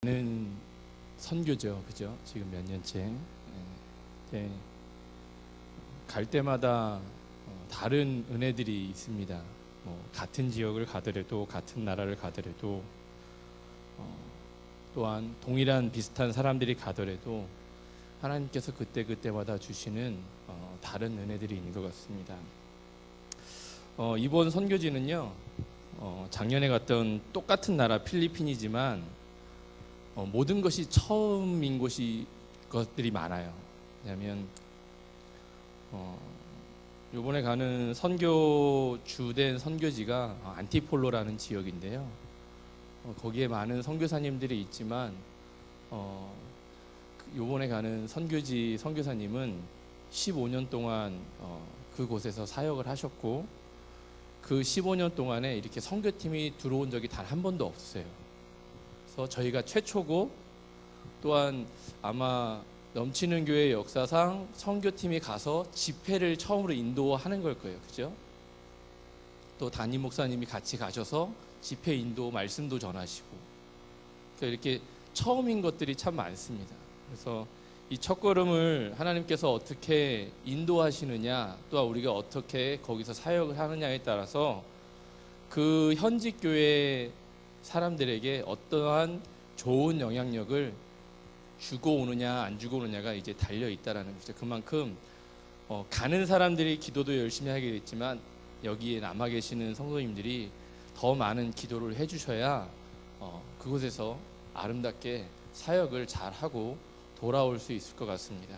는 선교죠, 그죠? 지금 몇 년째. 네. 갈 때마다 다른 은혜들이 있습니다. 같은 지역을 가더라도, 같은 나라를 가더라도, 또한 동일한 비슷한 사람들이 가더라도 하나님께서 그때마다 주시는 다른 은혜들이 있는 것 같습니다. 이번 선교지는요, 작년에 갔던 똑같은 나라 필리핀이지만 모든 것이 처음인 것들이 많아요. 왜냐하면 이번에 가는 주된 선교지가 안티폴로라는 지역인데요. 거기에 많은 선교사님들이 있지만 이번에 가는 선교사님은 15년 동안 그곳에서 사역을 하셨고, 그 15년 동안에 이렇게 선교팀이 들어온 적이 단 한 번도 없어요. 그래서 저희가 최초고, 또한 아마 넘치는 교회 역사상 선교팀이 가서 집회를 처음으로 인도하는 걸 거예요. 그죠? 또 담임 목사님이 같이 가셔서 집회 인도 말씀도 전하시고, 그래서 이렇게 처음인 것들이 참 많습니다. 그래서 이 첫걸음을 하나님께서 어떻게 인도하시느냐, 또한 우리가 어떻게 거기서 사역을 하느냐에 따라서 그 현지 교회 사람들에게 어떠한 좋은 영향력을 주고 오느냐 안 주고 오느냐가 이제 달려 있다라는 거죠. 그만큼 가는 사람들이 기도도 열심히 하게 됐지만 여기에 남아 계시는 성도님들이 더 많은 기도를 해주셔야 그곳에서 아름답게 사역을 잘하고 돌아올 수 있을 것 같습니다.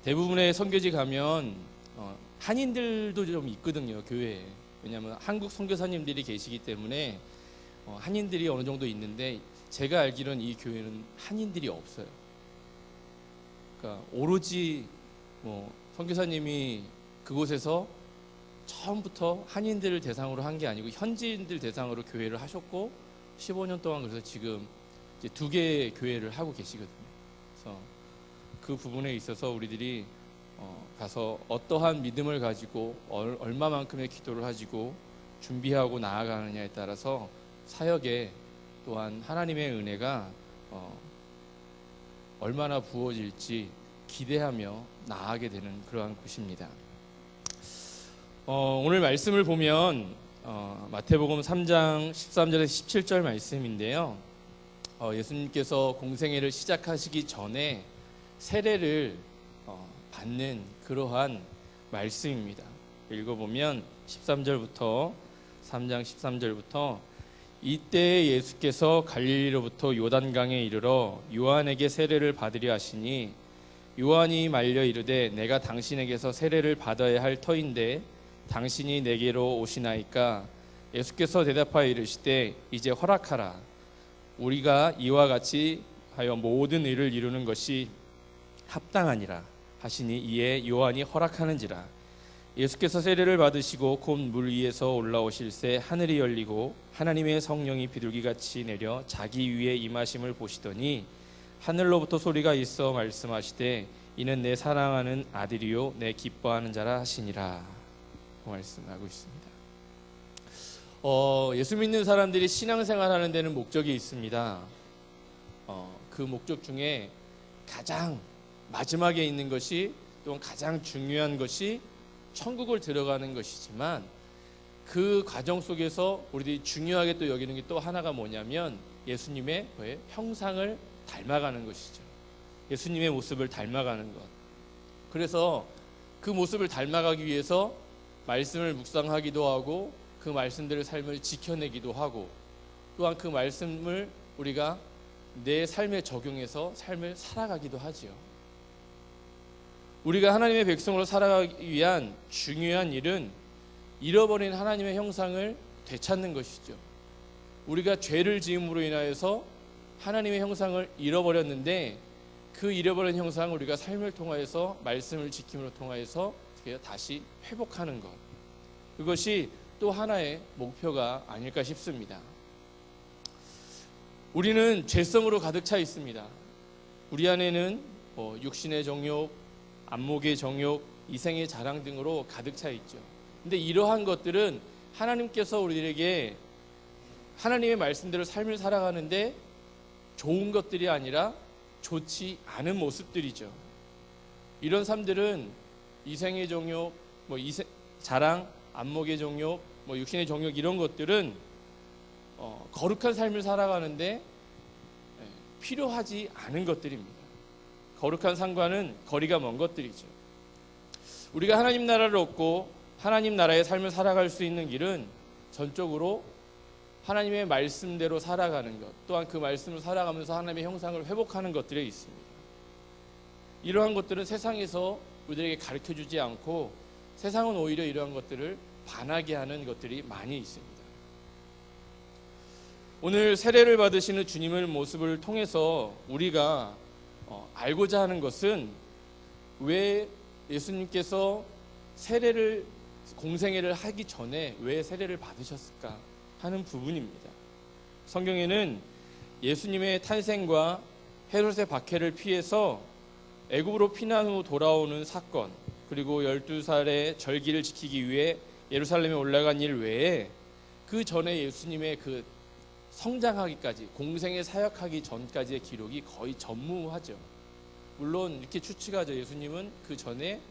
대부분의 선교지 가면 한인들도 좀 있거든요, 교회에. 왜냐하면 한국 선교사님들이 계시기 때문에 한인들이 어느 정도 있는데, 제가 알기로는 이 교회는 한인들이 없어요. 그러니까 오로지 선교사님이 그곳에서 처음부터 한인들을 대상으로 한 게 아니고 현지인들 대상으로 교회를 하셨고, 15년 동안 그래서 지금 이제 2개의 교회를 하고 계시거든요. 그래서 그 부분에 있어서 우리들이 가서 어떠한 믿음을 가지고 얼마만큼의 기도를 가지고 준비하고 나아가느냐에 따라서 사역에 또한 하나님의 은혜가 얼마나 부어질지 기대하며 나아가게 되는 그러한 곳입니다. 오늘 말씀을 보면 마태복음 3장 13절에서 17절 말씀인데요. 예수님께서 공생애를 시작하시기 전에 세례를 받는 그러한 말씀입니다. 읽어보면 13절부터 3장 13절부터 이때 예수께서 갈릴리로부터 요단강에 이르러 요한에게 세례를 받으려 하시니 요한이 말려 이르되 내가 당신에게서 세례를 받아야 할 터인데 당신이 내게로 오시나이까. 예수께서 대답하여 이르시되 이제 허락하라. 우리가 이와 같이 하여 모든 일을 이루는 것이 합당하니라 하시니 이에 요한이 허락하는지라. 예수께서 세례를 받으시고 곧 물 위에서 올라오실새 하늘이 열리고 하나님의 성령이 비둘기같이 내려 자기 위에 임하심을 보시더니 하늘로부터 소리가 있어 말씀하시되 이는 내 사랑하는 아들이요 내 기뻐하는 자라 하시니라. 그 말씀하고 있습니다. 예수 믿는 사람들이 신앙생활하는 데는 목적이 있습니다. 그 목적 중에 가장 마지막에 있는 것이, 또한 가장 중요한 것이 천국을 들어가는 것이지만, 그 과정 속에서 우리들이 중요하게 또 여기는 게 또 하나가 뭐냐면 예수님의 형상을 닮아가는 것이죠. 예수님의 모습을 닮아가는 것. 그래서 그 모습을 닮아가기 위해서 말씀을 묵상하기도 하고 그 말씀들의 삶을 지켜내기도 하고, 또한 그 말씀을 우리가 내 삶에 적용해서 삶을 살아가기도 하지요. 우리가 하나님의 백성으로 살아가기 위한 중요한 일은 잃어버린 하나님의 형상을 되찾는 것이죠. 우리가 죄를 지음으로 인하여서 하나님의 형상을 잃어버렸는데, 그 잃어버린 형상을 우리가 삶을 통하여서 말씀을 지킴으로 통하여서 다시 회복하는 것, 그것이 또 하나의 목표가 아닐까 싶습니다. 우리는 죄성으로 가득 차 있습니다. 우리 안에는 육신의 정욕, 안목의 정욕, 이생의 자랑 등으로 가득 차 있죠. 근데 이러한 것들은 하나님께서 우리들에게 하나님의 말씀대로 삶을 살아가는데 좋은 것들이 아니라 좋지 않은 모습들이죠. 이런 삶들은 이생의 정욕, 자랑, 안목의 정욕, 육신의 정욕, 이런 것들은 거룩한 삶을 살아가는데 필요하지 않은 것들입니다. 거룩한 삶과는 거리가 먼 것들이죠. 우리가 하나님 나라를 얻고 하나님 나라의 삶을 살아갈 수 있는 길은 전적으로 하나님의 말씀대로 살아가는 것, 또한 그 말씀을 살아가면서 하나님의 형상을 회복하는 것들에 있습니다. 이러한 것들은 세상에서 우리에게 가르쳐주지 않고 세상은 오히려 이러한 것들을 반하게 하는 것들이 많이 있습니다. 오늘 세례를 받으시는 주님의 모습을 통해서 우리가 알고자 하는 것은 왜 예수님께서 공생애를 하기 전에 왜 세례를 받으셨을까 하는 부분입니다. 성경에는 예수님의 탄생과 헤롯의 박해를 피해서 애굽으로 피난 후 돌아오는 사건, 그리고 12살의 절기를 지키기 위해 예루살렘에 올라간 일 외에 그 전에 예수님의 그 성장하기까지, 공생에 사역하기 전까지의 기록이 거의 전무하죠. 물론 이렇게 추측하죠. 예수님은 그 전에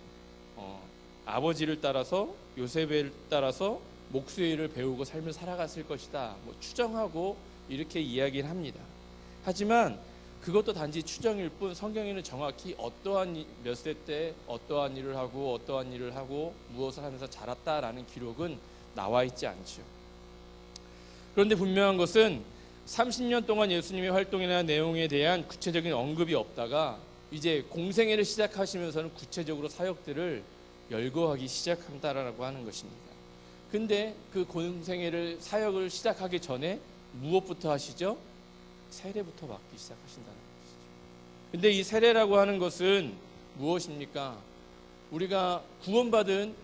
아버지를 따라서, 요셉을 따라서 목수의 일을 배우고 삶을 살아갔을 것이다, 추정하고 이렇게 이야기를 합니다. 하지만 그것도 단지 추정일 뿐 성경에는 정확히 어떠한 몇 세 때 어떠한 일을 하고 무엇을 하면서 자랐다라는 기록은 나와 있지 않죠. 그런데 분명한 것은 30년 동안 예수님의 활동이나 내용에 대한 구체적인 언급이 없다가 이제 공생애를 시작하시면서는 구체적으로 사역들을 열거하기 시작한다라고 하는 것입니다. 근데 그 공생애를 사역을 시작하기 전에 무엇부터 하시죠? 세례부터 받기 시작하신다는 것이죠. 근데 이 세례라고 하는 것은 무엇입니까? 우리가 구원받은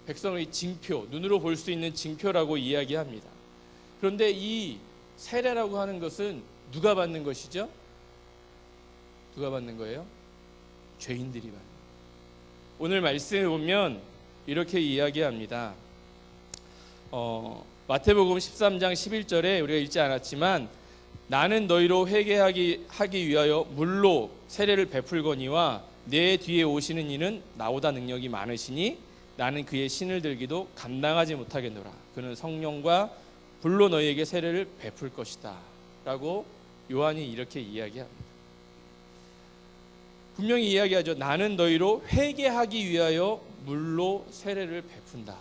백성의 징표, 눈으로 볼 수 있는 징표라고 이야기합니다. 그런데 이 세례라고 하는 것은 누가 받는 것이죠? 누가 받는 거예요? 죄인들이 받는 거예요. 오늘 말씀에 보면 이렇게 이야기합니다. 마태복음 13장 11절에 우리가 읽지 않았지만, 나는 너희로 회개하기 위하여 물로 세례를 베풀거니와 내 뒤에 오시는 이는 나보다 능력이 많으시니 나는 그의 신을 들기도 감당하지 못하겠노라. 그는 성령과 불로 너희에게 세례를 베풀 것이다 라고 요한이 이렇게 이야기합니다. 분명히 이야기하죠. 나는 너희로 회개하기 위하여 물로 세례를 베푼다.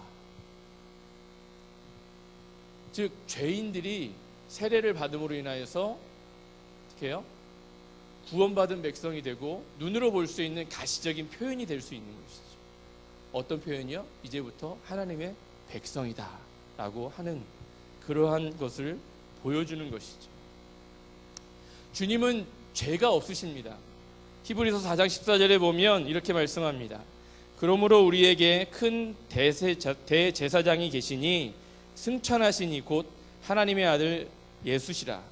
즉 죄인들이 세례를 받음으로 인하여서 어떻게 해요? 구원받은 백성이 되고 눈으로 볼 수 있는 가시적인 표현이 될 수 있는 것이죠. 어떤 표현이요? 이제부터 하나님의 백성이다 라고 하는 그러한 것을 보여주는 것이죠. 주님은 죄가 없으십니다. 히브리서 4장 14절에 보면 이렇게 말씀합니다. 그러므로 우리에게 큰 대제사장이 계시니 승천하시니 곧 하나님의 아들 예수시라.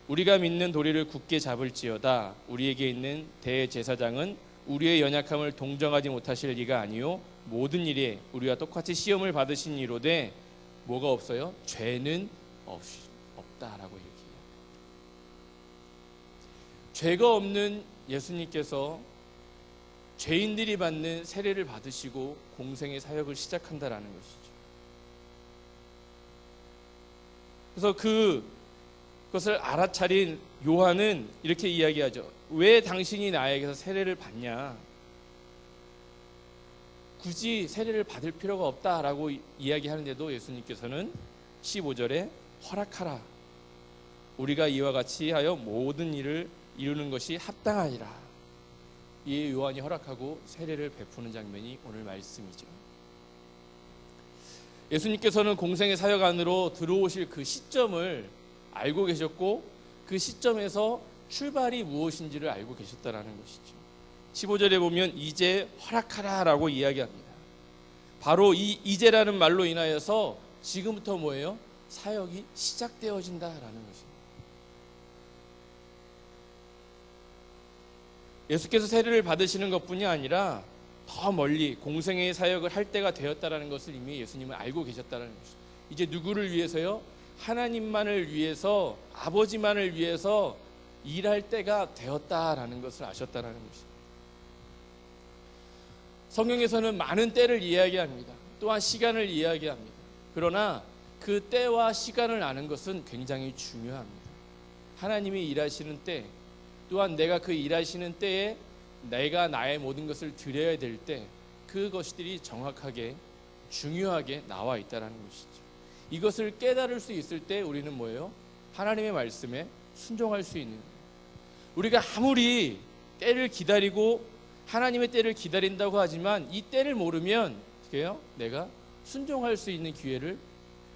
우리가 믿는 도리를 굳게 잡을지어다. 우리에게 있는 대제사장은 우리의 연약함을 동정하지 못하실 리가 아니요 모든 일에 우리와 똑같이 시험을 받으신 이로되 뭐가 없어요? 죄는 없다라고 얘기해요. 죄가 없는 예수님께서 죄인들이 받는 세례를 받으시고 공생의 사역을 시작한다라는 것이죠. 그래서 그것을 알아차린 요한은 이렇게 이야기하죠. 왜 당신이 나에게서 세례를 받냐? 굳이 세례를 받을 필요가 없다라고 이야기하는데도 예수님께서는 15절에 허락하라. 우리가 이와 같이 하여 모든 일을 이루는 것이 합당하니라. 이 요한이 허락하고 세례를 베푸는 장면이 오늘 말씀이죠. 예수님께서는 공생의 사역 안으로 들어오실 그 시점을 알고 계셨고 그 시점에서 출발이 무엇인지를 알고 계셨다라는 것이죠. 15절에 보면 이제 허락하라라고 이야기합니다. 바로 이 이제라는 말로 인하여서 지금부터 뭐예요? 사역이 시작되어진다라는 것입니다. 예수께서 세례를 받으시는 것뿐이 아니라 더 멀리 공생애의 사역을 할 때가 되었다라는 것을 이미 예수님은 알고 계셨다는 것이죠. 이제 누구를 위해서요? 하나님만을 위해서, 아버지만을 위해서 일할 때가 되었다라는 것을 아셨다라는 것입니다. 성경에서는 많은 때를 이야기합니다. 또한 시간을 이야기합니다. 그러나 그 때와 시간을 아는 것은 굉장히 중요합니다. 하나님이 일하시는 때, 또한 내가 그 일하시는 때에 내가 나의 모든 것을 드려야 될 때, 그것들이 정확하게 중요하게 나와 있다는 것이죠. 이것을 깨달을 수 있을 때 우리는 뭐예요? 하나님의 말씀에 순종할 수 있는 거예요. 우리가 아무리 때를 기다리고 하나님의 때를 기다린다고 하지만 이 때를 모르면 어떻게 해요? 내가 순종할 수 있는 기회를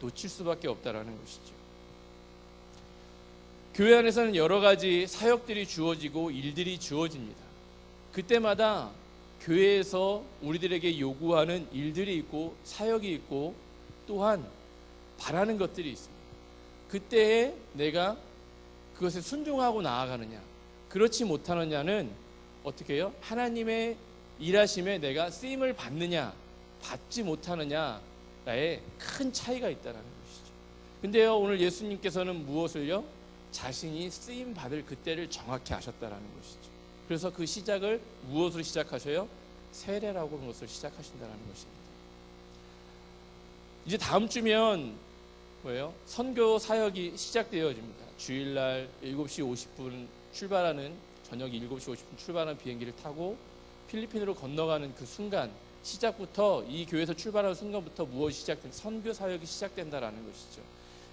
놓칠 수밖에 없다는 것이죠. 교회 안에서는 여러 가지 사역들이 주어지고 일들이 주어집니다. 그때마다 교회에서 우리들에게 요구하는 일들이 있고 사역이 있고 또한 바라는 것들이 있습니다. 그때에 내가 그것에 순종하고 나아가느냐, 그렇지 못하느냐는 어떻게 해요? 하나님의 일하심에 내가 쓰임을 받느냐, 받지 못하느냐의 큰 차이가 있다는 것이죠. 근데요, 오늘 예수님께서는 무엇을요? 자신이 쓰임 받을 그때를 정확히 아셨다는 것이죠. 그래서 그 시작을 무엇으로 시작하셔요? 세례라고 하는 것을 시작하신다는 것입니다. 이제 다음 주면 뭐예요? 선교 사역이 시작되어집니다. 주일날 7시 50분 출발하는, 저녁 7시 50분 출발하는 비행기를 타고 필리핀으로 건너가는 그 순간, 시작부터, 이 교회에서 출발하는 순간부터 무엇이 시작된, 선교 사역이 시작된다라는 것이죠.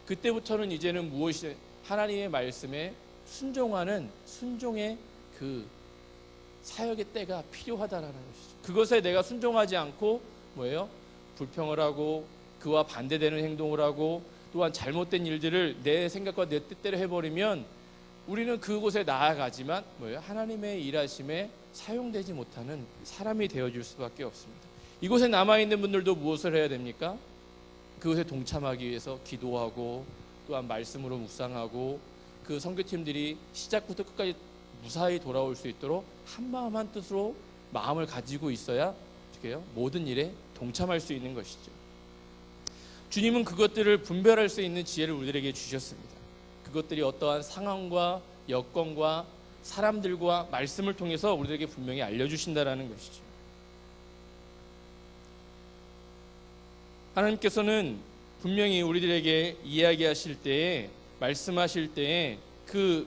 그때부터는 이제는 무엇이, 하나님의 말씀에 순종하는 순종의 그 사역의 때가 필요하다라는 것이죠. 그것에 내가 순종하지 않고 뭐예요? 불평을 하고 그와 반대되는 행동을 하고 또한 잘못된 일들을 내 생각과 내 뜻대로 해버리면 우리는 그곳에 나아가지만 뭐예요? 하나님의 일하심에 사용되지 못하는 사람이 되어줄 수밖에 없습니다. 이곳에 남아있는 분들도 무엇을 해야 됩니까? 그것에 동참하기 위해서 기도하고 또한 말씀으로 묵상하고 그 선교팀들이 시작부터 끝까지 무사히 돌아올 수 있도록 한마음 한뜻으로 마음을 가지고 있어야 어떻게 해요? 모든 일에 동참할 수 있는 것이죠. 주님은 그것들을 분별할 수 있는 지혜를 우리들에게 주셨습니다. 그것들이 어떠한 상황과 여건과 사람들과 말씀을 통해서 우리들에게 분명히 알려주신다라는 것이죠. 하나님께서는 분명히 우리들에게 이야기하실 때에, 말씀하실 때에 그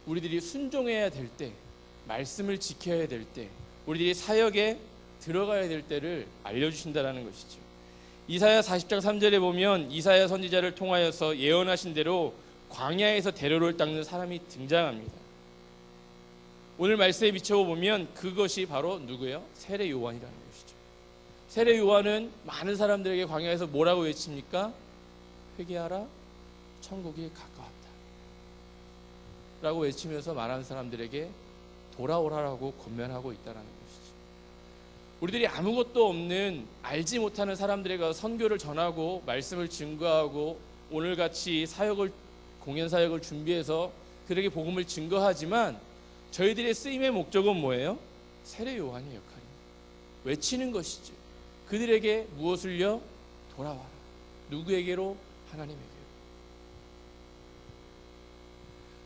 우리들이 순종해야 될 때, 말씀을 지켜야 될 때, 우리들이 사역에 들어가야 될 때를 알려주신다라는 것이죠. 이사야 40장 3절에 보면 이사야 선지자를 통하여서 예언하신 대로 광야에서 대로를 닦는 사람이 등장합니다. 오늘 말씀에 비춰보면 그것이 바로 누구예요? 세례 요한이라는 것이죠. 세례 요한은 많은 사람들에게 광야에서 뭐라고 외칩니까? 회개하라, 천국이 가까웠다 라고 외치면서 말하는 사람들에게 돌아오라라고 권면하고 있다는 것이죠. 우리들이 아무것도 없는, 알지 못하는 사람들에게 가서 선교를 전하고 말씀을 증거하고 오늘같이 사역을, 공연 사역을 준비해서 그들에게 복음을 증거하지만 저희들의 쓰임의 목적은 뭐예요? 세례 요한의 역할입니다. 외치는 것이죠. 그들에게 무엇을요? 돌아와라. 누구에게로? 하나님에게로.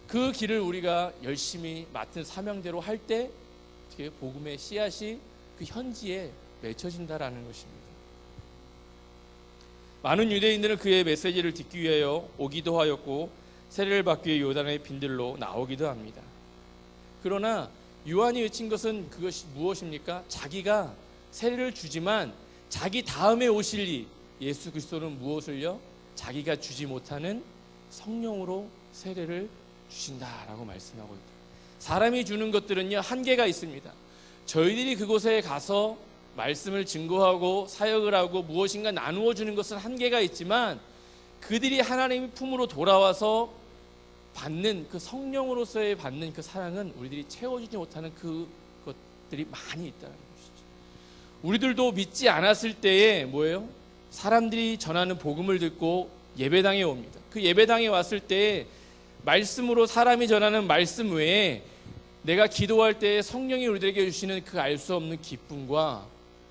그 길을 우리가 열심히 맡은 사명대로 할 때 복음의 씨앗이 그 현지에 맺혀진다라는 것입니다. 많은 유대인들은 그의 메시지를 듣기 위하여 오기도 하였고 세례를 받기 위해 요단의 빈들로 나오기도 합니다. 그러나 요한이 외친 것은 그것이 무엇입니까? 자기가 세례를 주지만 자기 다음에 오실 이 예수 그리스도는 무엇을요? 자기가 주지 못하는 성령으로 세례를 주신다라고 말씀하고 있다. 사람이 주는 것들은요, 한계가 있습니다. 저희들이 그곳에 가서 말씀을 증거하고 사역을 하고 무엇인가 나누어 주는 것은 한계가 있지만 그들이 하나님의 품으로 돌아와서 받는 그 성령으로서의 받는 그 사랑은 우리들이 채워주지 못하는 그것들이 많이 있다는 것이죠. 우리들도 믿지 않았을 때에 뭐예요? 사람들이 전하는 복음을 듣고 예배당에 옵니다. 그 예배당에 왔을 때 말씀으로 사람이 전하는 말씀 외에 내가 기도할 때 성령이 우리들에게 주시는 그 알 수 없는 기쁨과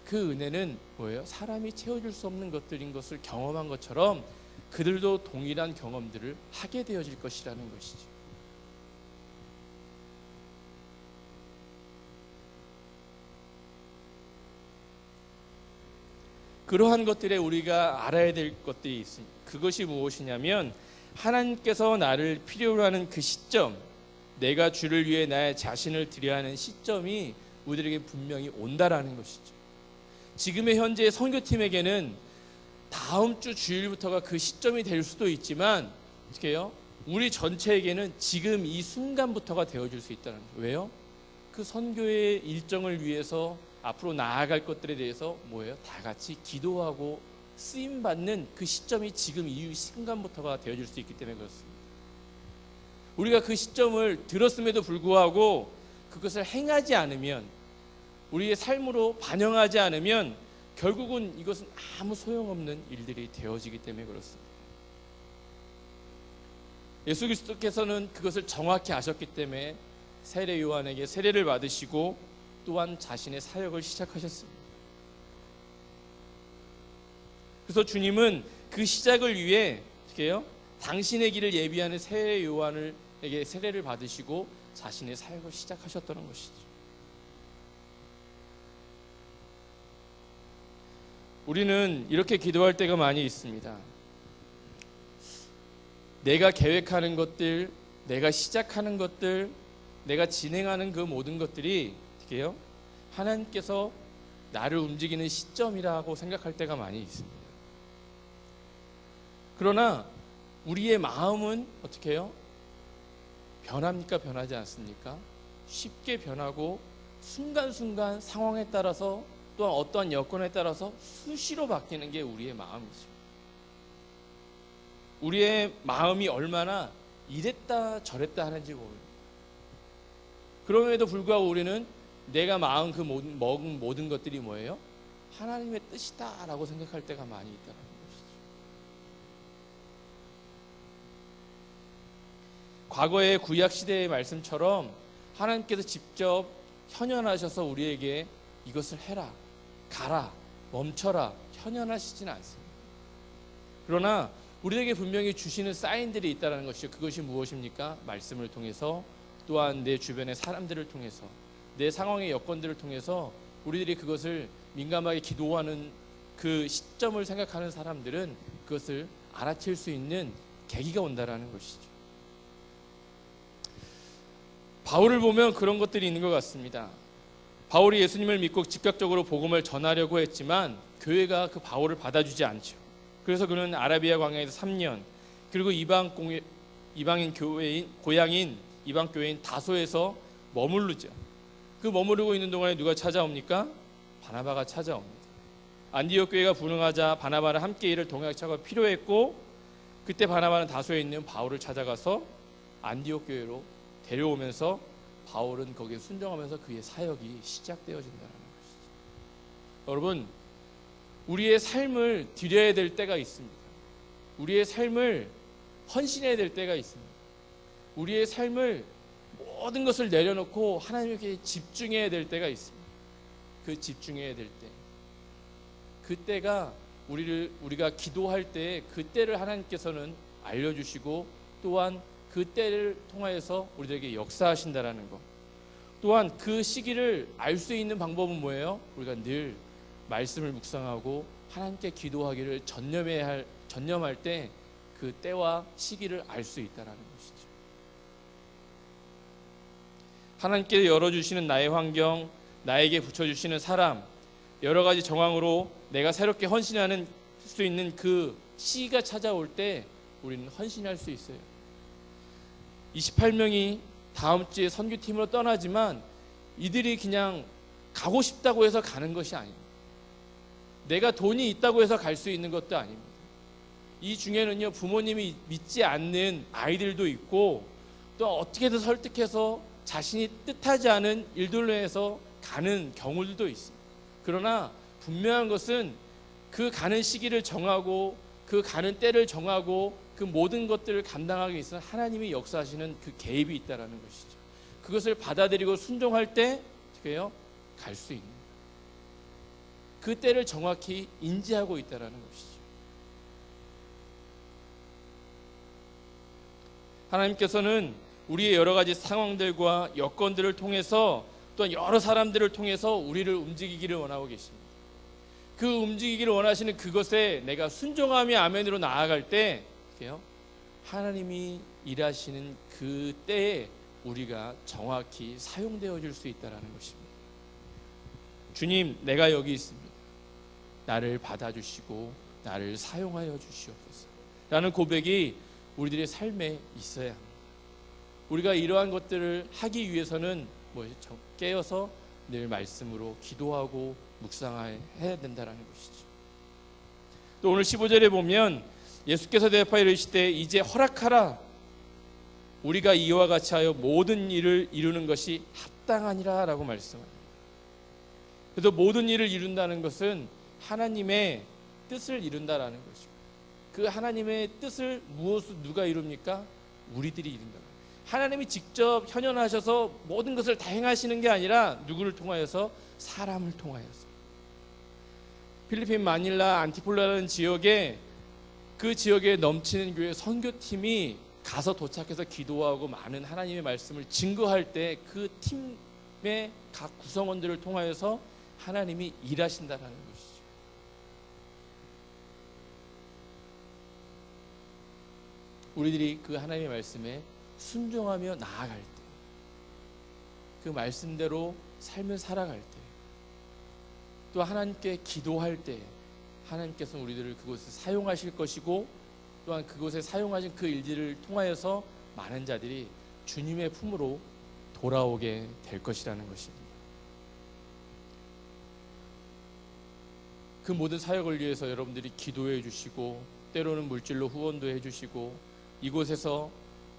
그 은혜는 뭐예요? 사람이 채워줄 수 없는 것들인 것을 경험한 것처럼 그들도 동일한 경험들을 하게 되어질 것이라는 것이죠. 그러한 것들에 우리가 알아야 될 것들이 있습니다. 그것이 무엇이냐면 하나님께서 나를 필요로 하는 그 시점, 내가 주를 위해 나의 자신을 드려야 하는 시점이 우리들에게 분명히 온다라는 것이죠. 지금의 현재 선교팀에게는 다음 주 주일부터가 그 시점이 될 수도 있지만 어떻게 해요? 우리 전체에게는 지금 이 순간부터가 되어줄 수 있다는 거예요. 왜요? 그 선교의 일정을 위해서 앞으로 나아갈 것들에 대해서 뭐예요? 다 같이 기도하고 쓰임받는 그 시점이 지금 이 순간부터가 되어줄 수 있기 때문에 그렇습니다. 우리가 그 시점을 들었음에도 불구하고 그것을 행하지 않으면, 우리의 삶으로 반영하지 않으면 결국은 이것은 아무 소용없는 일들이 되어지기 때문에 그렇습니다. 예수 그리스도께서는 그것을 정확히 아셨기 때문에 세례 요한에게 세례를 받으시고 또한 자신의 사역을 시작하셨습니다. 그래서 주님은 그 시작을 위해 어떻게 해요? 당신의 길을 예비하는 세례 요한에게 세례를 받으시고 자신의 사역을 시작하셨다는 것이죠. 우리는 이렇게 기도할 때가 많이 있습니다. 내가 계획하는 것들, 내가 시작하는 것들, 내가 진행하는 그 모든 것들이 어떻게 해요? 하나님께서 나를 움직이는 시점이라고 생각할 때가 많이 있습니다. 그러나 우리의 마음은 어떻게 해요? 변합니까? 변하지 않습니까? 쉽게 변하고 순간순간 상황에 따라서 또한 어떠한 여건에 따라서 수시로 바뀌는 게 우리의 마음이죠. 우리의 마음이 얼마나 이랬다 저랬다 하는지 모릅니다. 그럼에도 불구하고 우리는 내가 마음 그 먹은 모든 것들이 뭐예요? 하나님의 뜻이다라고 생각할 때가 많이 있다는 것이죠. 과거의 구약 시대의 말씀처럼 하나님께서 직접 현현하셔서 우리에게 이것을 해라, 가라, 멈춰라 현현하시지는 않습니다. 그러나 우리에게 분명히 주시는 사인들이 있다는 것이죠. 그것이 무엇입니까? 말씀을 통해서, 또한 내 주변의 사람들을 통해서, 내 상황의 여건들을 통해서 우리들이 그것을 민감하게 기도하는 그 시점을 생각하는 사람들은 그것을 알아챌 수 있는 계기가 온다라는 것이죠. 바울을 보면 그런 것들이 있는 것 같습니다. 바울이 예수님을 믿고 즉각적으로 복음을 전하려고 했지만 교회가 그 바울을 받아주지 않죠. 그래서 그는 아라비아 광야에서 3년, 그리고 이방인 교회인 고향인 이방 교회인 다소에서 머무르죠. 그 머무르고 있는 동안에 누가 찾아옵니까? 바나바가 찾아옵니다. 안디옥 교회가 부흥하자 바나바를 함께 일을 동역자가 필요했고, 그때 바나바는 다소에 있는 바울을 찾아가서 안디옥 교회로 데려오면서 바울은 거기에 순종하면서 그의 사역이 시작되어진다는 것이죠. 여러분, 우리의 삶을 드려야 될 때가 있습니다. 우리의 삶을 헌신해야 될 때가 있습니다. 우리의 삶을 모든 것을 내려놓고 하나님께 집중해야 될 때가 있습니다. 그 집중해야 될 때, 그때가 우리가 기도할 때 그때를 하나님께서는 알려주시고, 또한 그때를 통하여서 우리들에게 역사하신다라는 것. 또한 그 시기를 알 수 있는 방법은 뭐예요? 우리가 늘 말씀을 묵상하고 하나님께 기도하기를 전념할 때 그 때와 시기를 알 수 있다라는 것이죠. 하나님께 열어주시는 나의 환경, 나에게 붙여주시는 사람, 여러 가지 정황으로 내가 새롭게 헌신하는 수 있는 그 시기가 찾아올 때 우리는 헌신할 수 있어요. 28명이 다음 주에 선교팀으로 떠나지만 이들이 그냥 가고 싶다고 해서 가는 것이 아닙니다. 내가 돈이 있다고 해서 갈 수 있는 것도 아닙니다. 이 중에는요, 부모님이 믿지 않는 아이들도 있고, 또 어떻게든 설득해서 자신이 뜻하지 않은 일들로 해서 가는 경우들도 있습니다. 그러나 분명한 것은 그 가는 시기를 정하고 그 가는 때를 정하고 그 모든 것들을 감당하기 위해서 하나님이 역사하시는 그 개입이 있다는 것이죠. 그것을 받아들이고 순종할 때 어떻게 해요? 갈 수 있는, 그 때를 정확히 인지하고 있다는 것이죠. 하나님께서는 우리의 여러 가지 상황들과 여건들을 통해서, 또한 여러 사람들을 통해서 우리를 움직이기를 원하고 계십니다. 그 움직이기를 원하시는 그것에 내가 순종하며 아멘으로 나아갈 때 하나님이 일하시는 그 때에 우리가 정확히 사용되어질 수 있다는 것입니다. 주님, 내가 여기 있습니다. 나를 받아주시고 나를 사용하여 주시옵소서 라는 고백이 우리들의 삶에 있어야 합니다. 우리가 이러한 것들을 하기 위해서는 깨어서 늘 말씀으로 기도하고 묵상해야 된다는 것이죠. 또 오늘 15절에 보면 예수께서 대답하여 이르시되 이제 허락하라. 우리가 이와 같이 하여 모든 일을 이루는 것이 합당하니라 라고 말씀합니다. 그래서 모든 일을 이룬다는 것은 하나님의 뜻을 이룬다라는 것이고, 그 하나님의 뜻을 누가 이룹니까? 우리들이 이룬다. 하나님이 직접 현현하셔서 모든 것을 다 행하시는 게 아니라 누구를 통하여서? 사람을 통하여서. 필리핀 마닐라 안티폴라라는 지역에, 그 지역에 넘치는 교회 선교팀이 가서 도착해서 기도하고 많은 하나님의 말씀을 증거할 때 그 팀의 각 구성원들을 통하여서 하나님이 일하신다는 것이죠. 우리들이 그 하나님의 말씀에 순종하며 나아갈 때, 그 말씀대로 삶을 살아갈 때, 또 하나님께 기도할 때 하나님께서 우리들을 그곳에 사용하실 것이고, 또한 그곳에 사용하신 그 일들을 통하여서 많은 자들이 주님의 품으로 돌아오게 될 것이라는 것입니다. 그 모든 사역을 위해서 여러분들이 기도해 주시고, 때로는 물질로 후원도 해 주시고, 이곳에서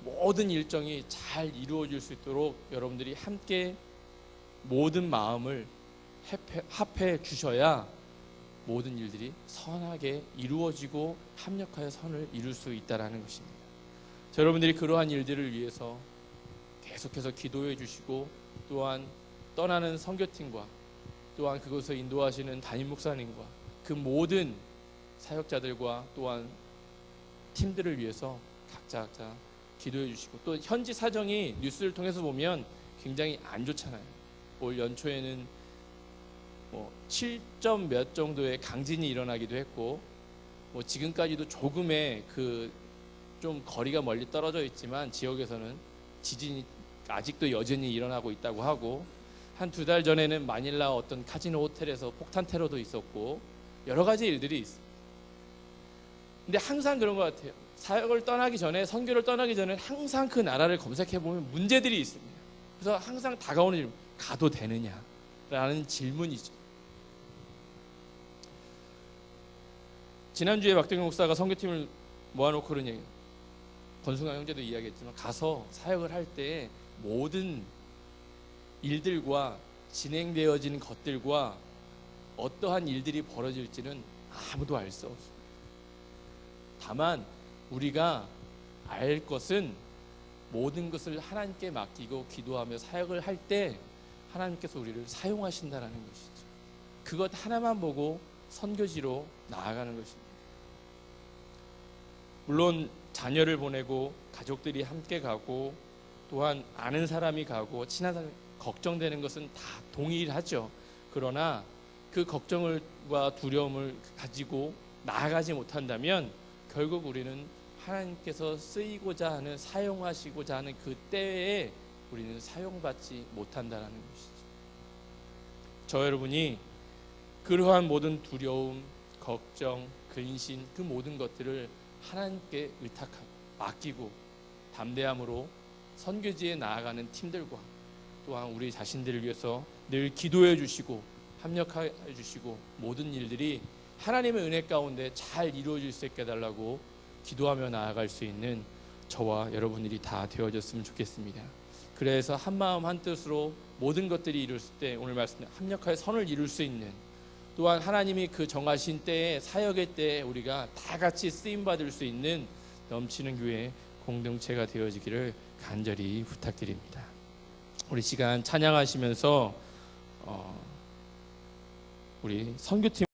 모든 일정이 잘 이루어질 수 있도록 여러분들이 함께 모든 마음을 합해 주셔야 모든 일들이 선하게 이루어지고 합력하여 선을 이룰 수 있다는 것입니다. 여러분들이 그러한 일들을 위해서 계속해서 기도해 주시고, 또한 떠나는 선교팀과 또한 그것을 인도하시는 담임 목사님과 그 모든 사역자들과 또한 팀들을 위해서 각자 기도해 주시고, 또 현지 사정이 뉴스를 통해서 보면 굉장히 안 좋잖아요. 올 연초에는 7점 몇 정도의 강진이 일어나기도 했고, 지금까지도 조금의 좀 거리가 멀리 떨어져 있지만 지역에서는 지진이 아직도 여전히 일어나고 있다고 하고, 한 2달 전에는 마닐라 어떤 카지노 호텔에서 폭탄 테러도 있었고, 여러 가지 일들이 있습니다. 근데 항상 그런 것 같아요. 사역을 떠나기 전에, 선교를 떠나기 전에 항상 그 나라를 검색해 보면 문제들이 있습니다. 그래서 항상 다가오는 질문, 가도 되느냐? 라는 질문이죠. 지난주에 박동영 목사가 선교팀을 모아놓고 그런 얘기예요. 권순강 형제도 이야기했지만, 가서 사역을 할 때 모든 일들과 진행되어진 것들과 어떠한 일들이 벌어질지는 아무도 알 수 없습니다. 다만 우리가 알 것은 모든 것을 하나님께 맡기고 기도하며 사역을 할 때 하나님께서 우리를 사용하신다는 것이죠. 그것 하나만 보고 선교지로 나아가는 것입니다. 물론 자녀를 보내고 가족들이 함께 가고, 또한 아는 사람이 가고 친한 사람이 걱정되는 것은 다 동일하죠. 그러나 그 걱정과 두려움을 가지고 나아가지 못한다면 결국 우리는 하나님께서 쓰이고자 하는, 사용하시고자 하는 그 때에 우리는 사용받지 못한다는 것이죠. 저 여러분이 그러한 모든 두려움, 걱정, 근심, 그 모든 것들을 하나님께 의탁하고 맡기고 담대함으로 선교지에 나아가는 팀들과 또한 우리 자신들을 위해서 늘 기도해 주시고 합력해 주시고, 모든 일들이 하나님의 은혜 가운데 잘 이루어질 수 있게 해달라고 기도하며 나아갈 수 있는 저와 여러분들이 다 되어졌으면 좋겠습니다. 그래서 한마음 한뜻으로 모든 것들이 이룰 때, 오늘 말씀 합력하여 선을 이룰 수 있는, 또한 하나님이 그 정하신 때에, 사역의 때에 우리가 다 같이 쓰임받을 수 있는 넘치는 교회 공동체가 되어지기를 간절히 부탁드립니다. 우리 시간 찬양하시면서 우리 선교팀